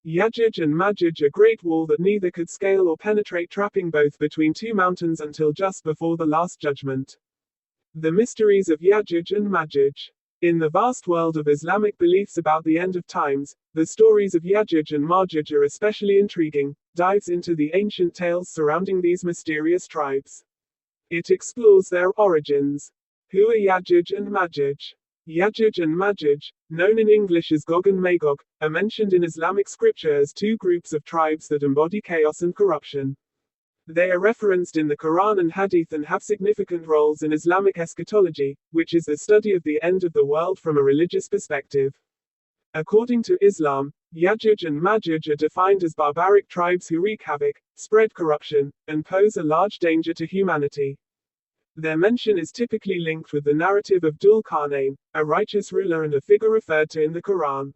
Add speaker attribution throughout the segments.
Speaker 1: Yajuj and Majuj, a great wall that neither could scale or penetrate, trapping both between two mountains until just before the Last Judgment. The mysteries of Yajuj and Majuj. In the vast world of Islamic beliefs about the end of times, the stories of Yajuj and Majuj are especially intriguing, dives into the ancient tales surrounding these mysterious tribes. It explores their origins. Who are Yajuj and Majuj? Yajuj and Majuj, known in English as Gog and Magog, are mentioned in Islamic scripture as two groups of tribes that embody chaos and corruption. They are referenced in the Quran and Hadith and have significant roles in Islamic eschatology, which is the study of the end of the world from a religious perspective. According to Islam, Yajuj and Majuj are defined as barbaric tribes who wreak havoc, spread corruption, and pose a large danger to humanity. Their mention is typically linked with the narrative of Zul-Qarnain, a righteous ruler and a figure referred to in the Quran.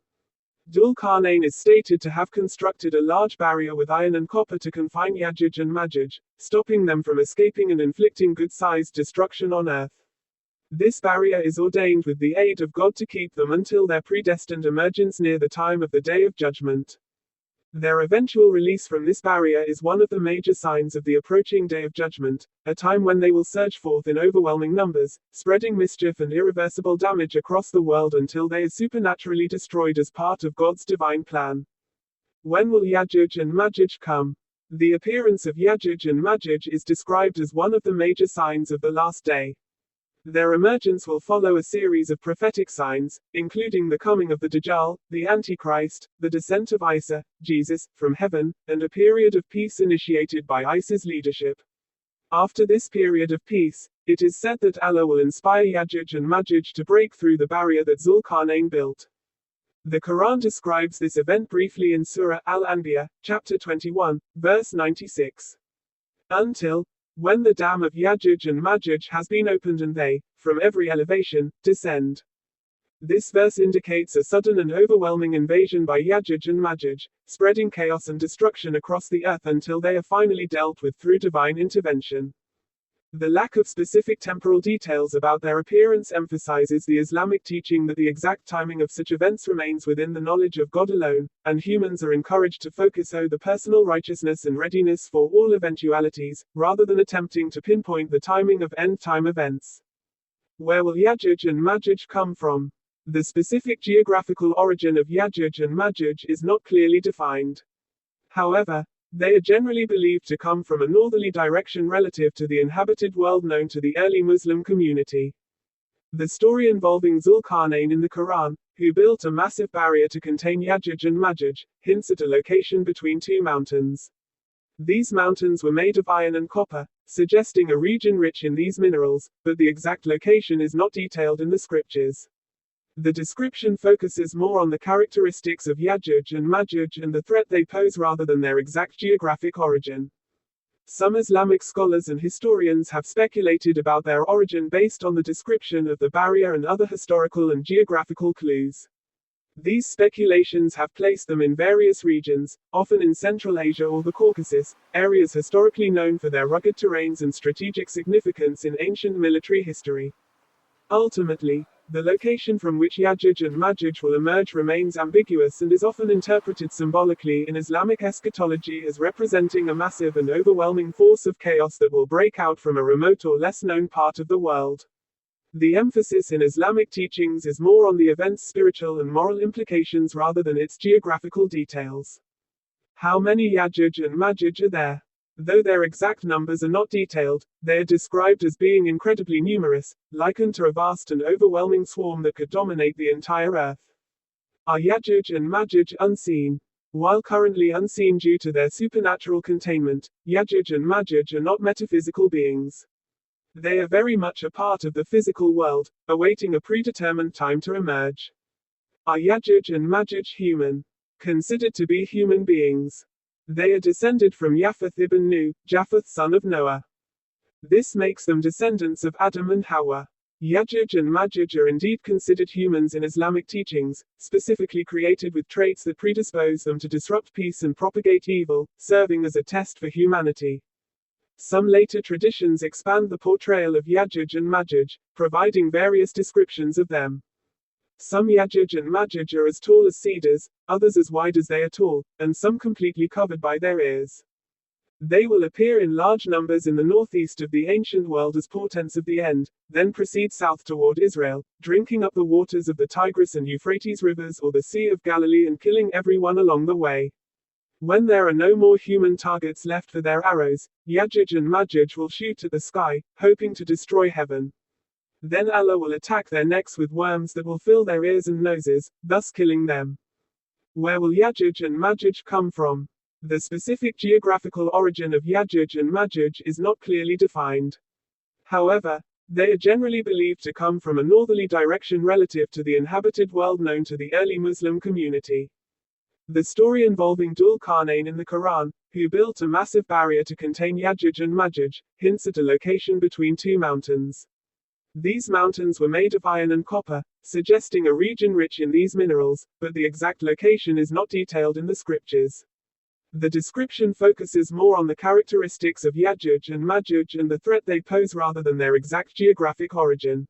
Speaker 1: Zul-Qarnain is stated to have constructed a large barrier with iron and copper to confine Yajuj and Majuj, stopping them from escaping and inflicting good-sized destruction on earth. This barrier is ordained with the aid of God to keep them until their predestined emergence near the time of the Day of Judgment. Their eventual release from this barrier is one of the major signs of the approaching Day of Judgment, a time when they will surge forth in overwhelming numbers, spreading mischief and irreversible damage across the world until they are supernaturally destroyed as part of God's divine plan. When will Yajuj and Majuj come? The appearance of Yajuj and Majuj is described as one of the major signs of the last day. Their emergence will follow a series of prophetic signs, including the coming of the Dajjal, the Antichrist, the descent of Isa, Jesus, from heaven, and a period of peace initiated by Isa's leadership. After this period of peace, it is said that Allah will inspire Yajuj and Majuj to break through the barrier that Zul-Qarnain built. The Quran describes this event briefly in Surah Al-Anbiya, chapter 21, verse 96. Until, when the dam of Yajuj and Majuj has been opened and they, from every elevation, descend. This verse indicates a sudden and overwhelming invasion by Yajuj and Majuj, spreading chaos and destruction across the earth until they are finally dealt with through divine intervention. The lack of specific temporal details about their appearance emphasizes the Islamic teaching that the exact timing of such events remains within the knowledge of God alone, and humans are encouraged to focus on the personal righteousness and readiness for all eventualities, rather than attempting to pinpoint the timing of end-time events. Where will Yajuj and Majuj come from? The specific geographical origin of Yajuj and Majuj is not clearly defined. However, they are generally believed to come from a northerly direction relative to the inhabited world known to the early Muslim community. The story involving Zul-Qarnain in the Quran, who built a massive barrier to contain Yajuj and Majuj, hints at a location between two mountains. These mountains were made of iron and copper, suggesting a region rich in these minerals, but the exact location is not detailed in the scriptures. The description focuses more on the characteristics of Yajuj and Majuj and the threat they pose rather than their exact geographic origin. Some Islamic scholars and historians have speculated about their origin based on the description of the barrier and other historical and geographical clues. These speculations have placed them in various regions, often in Central Asia or the Caucasus, areas historically known for their rugged terrains and strategic significance in ancient military history. Ultimately, the location from which Yajuj and Majuj will emerge remains ambiguous and is often interpreted symbolically in Islamic eschatology as representing a massive and overwhelming force of chaos that will break out from a remote or less known part of the world. The emphasis in Islamic teachings is more on the event's spiritual and moral implications rather than its geographical details. How many Yajuj and Majuj are there? Though their exact numbers are not detailed, they are described as being incredibly numerous, likened to a vast and overwhelming swarm that could dominate the entire earth. Are Yajuj and Majuj unseen? While currently unseen due to their supernatural containment, Yajuj and Majuj are not metaphysical beings. They are very much a part of the physical world, awaiting a predetermined time to emerge. Are Yajuj and Majuj human? Considered to be human beings. They are descended from Japheth ibn Nuh, Japheth son of Noah. This makes them descendants of Adam and Hawa. Yajuj and Majuj are indeed considered humans in Islamic teachings, specifically created with traits that predispose them to disrupt peace and propagate evil, serving as a test for humanity. Some later traditions expand the portrayal of Yajuj and Majuj, providing various descriptions of them. Some Yajuj and Majuj are as tall as cedars, others as wide as they are tall, and some completely covered by their ears. They will appear in large numbers in the northeast of the ancient world as portents of the end, then proceed south toward Israel, drinking up the waters of the Tigris and Euphrates rivers or the Sea of Galilee and killing everyone along the way. When there are no more human targets left for their arrows, Yajuj and Majuj will shoot at the sky, hoping to destroy heaven. Then Allah will attack their necks with worms that will fill their ears and noses, thus killing them. Where will Yajuj and Majuj come from? The specific geographical origin of Yajuj and Majuj is not clearly defined. However, they are generally believed to come from a northerly direction relative to the inhabited world known to the early Muslim community. The story involving Zul-Qarnain in the Quran, who built a massive barrier to contain Yajuj and Majuj, hints at a location between two mountains. These mountains were made of iron and copper, suggesting a region rich in these minerals, but the exact location is not detailed in the scriptures. The description focuses more on the characteristics of Yajuj and Majuj and the threat they pose rather than their exact geographic origin.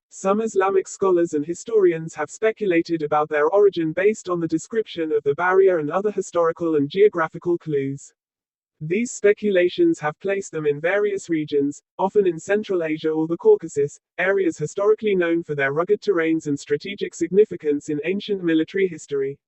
Speaker 1: Some Islamic scholars and historians have speculated about their origin based on the description of the barrier and other historical and geographical clues. These speculations have placed them in various regions, often in Central Asia or the Caucasus, areas historically known for their rugged terrains and strategic significance in ancient military history.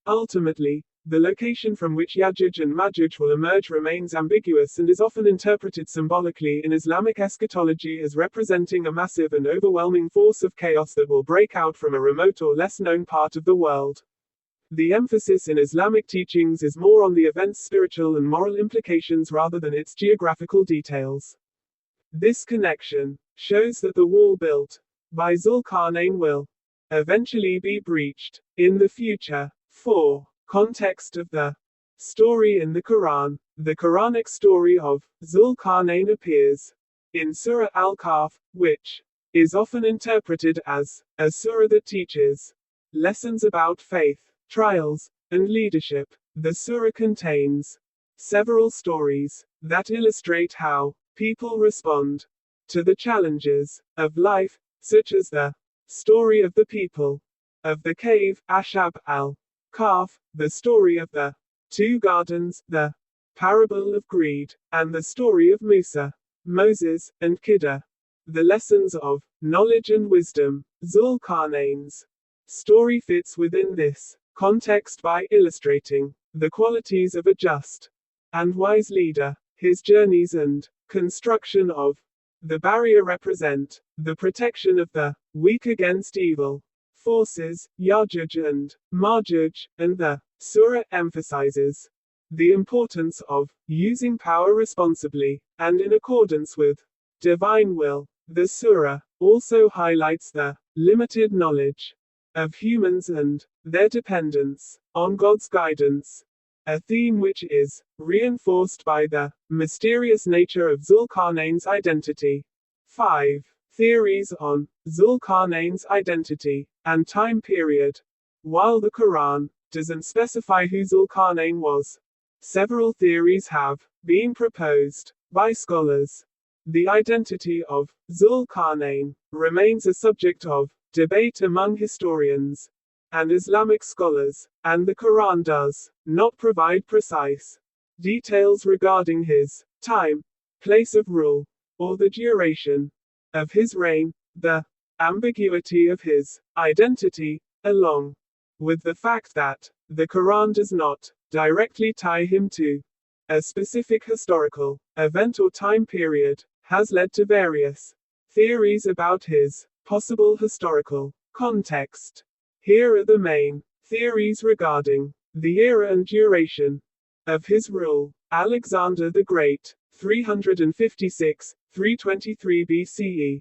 Speaker 1: Ultimately, the location from which Yajuj and Majuj will emerge remains ambiguous and is often interpreted symbolically in Islamic eschatology as representing a massive and overwhelming force of chaos that will break out from a remote or less known part of the world. The emphasis in Islamic teachings is more on the event's spiritual and moral implications rather than its geographical details. This connection shows that the wall built by Zul-Qarnain will eventually be breached in the future. 4. Context of the story in the Quran. The Quranic story of Zul-Qarnain appears in Surah Al-Kahf, which is often interpreted as a surah that teaches lessons about faith, trials, and leadership. The surah contains several stories that illustrate how people respond to the challenges of life, such as the story of the people of the cave, Ashab al-Kahf, the story of the two gardens, the parable of greed, and the story of Musa, Moses, and Khidr. The lessons of knowledge and wisdom. Zul-Qarnain's story fits within this context by illustrating the qualities of a just and wise leader. His journeys and construction of the barrier represent the protection of the weak against evil forces, Yajuj and Majuj, and the surah emphasizes the importance of using power responsibly and in accordance with divine will. The surah also highlights the limited knowledge of humans and their dependence on God's guidance, a theme which is reinforced by the mysterious nature of Zul-Qarnain's identity. 5. Theories on Zul-Qarnain's identity and time period. While the Quran doesn't specify who Zul-Qarnain was, several theories have been proposed by scholars. The identity of Zul-Qarnain remains a subject of debate among historians and Islamic scholars, and the Quran does not provide precise details regarding his time, place of rule, or the duration of his reign. The ambiguity of his identity, along with the fact that the Quran does not directly tie him to a specific historical event or time period, has led to various theories about his possible historical context. Here are the main theories regarding the era and duration of his rule. Alexander the Great, 356–323 BCE.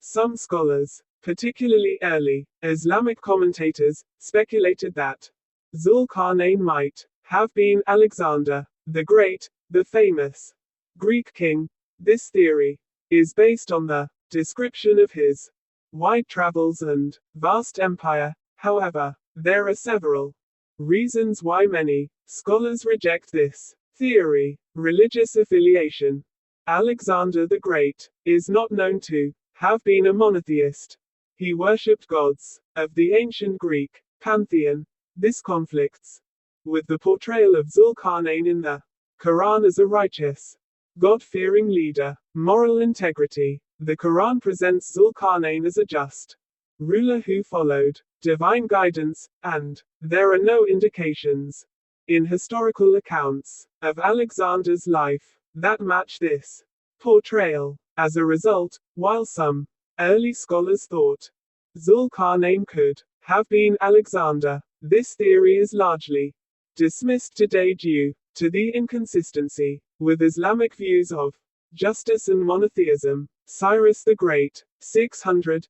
Speaker 1: Some scholars, particularly early Islamic commentators, speculated that Zul-Qarnain might have been Alexander the Great, the famous Greek king. This theory is based on the description of his wide travels and vast empire. However, there are several reasons why many scholars reject this theory. Religious affiliation. Alexander the Great is not known to have been a monotheist. He worshipped gods of the ancient Greek pantheon. This conflicts with the portrayal of Zul-Qarnain in the Quran as a righteous, God-fearing leader, moral integrity. The Quran presents Zul-Qarnain as a just ruler who followed divine guidance, and there are no indications in historical accounts of Alexander's life that match this portrayal. As a result, while some early scholars thought Zul-Qarnain could have been Alexander, this theory is largely dismissed today due to the inconsistency with Islamic views of justice and monotheism. Cyrus the Great, 600–530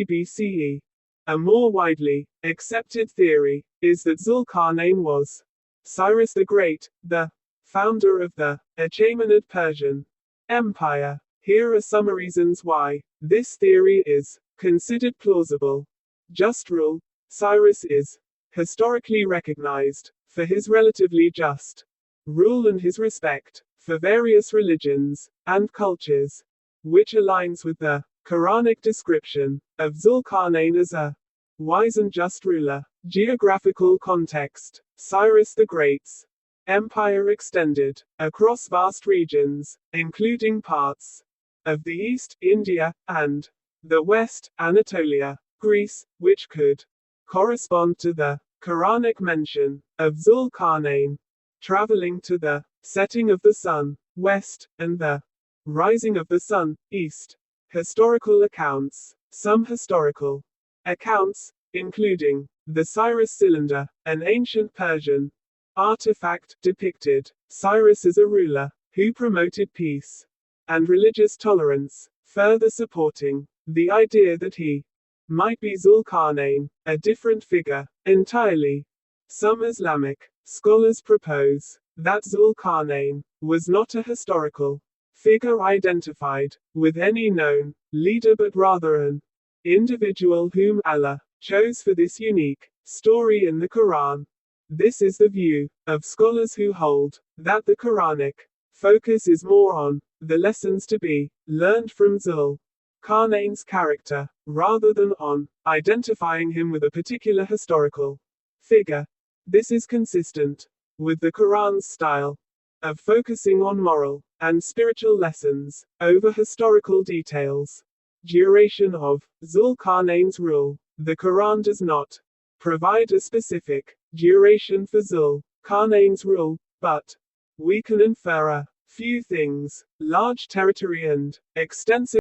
Speaker 1: BCE. A more widely accepted theory is that Zul-Qarnain was Cyrus the Great, the founder of the Achaemenid Persian Empire. Here are some reasons why this theory is considered plausible. Just rule. Cyrus is historically recognized for his relatively just rule and his respect for various religions and cultures, which aligns with the Quranic description of Zul-Qarnain as a wise and just ruler. Geographical context. Cyrus the Great's empire extended across vast regions, including parts of the east, India, and the west, Anatolia, Greece, which could correspond to the Quranic mention of Zul-Qarnain traveling to the setting of the sun, west, and the rising of the sun, east. Historical accounts. Some historical accounts, including the Cyrus cylinder, an ancient Persian artifact, depicted Cyrus as a ruler who promoted peace and religious tolerance, further supporting the idea that he might be Zul-Qarnain, a different figure entirely. Some Islamic scholars propose that Zul-Qarnain was not a historical figure identified with any known leader but rather an individual whom Allah chose for this unique story in the Quran. This is the view of scholars who hold that the Quranic focus is more on the lessons to be learned from Zul-Qarnain's character, rather than on identifying him with a particular historical figure. This is consistent with the Quran's style of focusing on moral and spiritual lessons over historical details. Duration of Zul-Qarnain's rule. The Quran does not provide a specific duration for Zul-Qarnain's rule, but we can infer a few things: large territory and extensive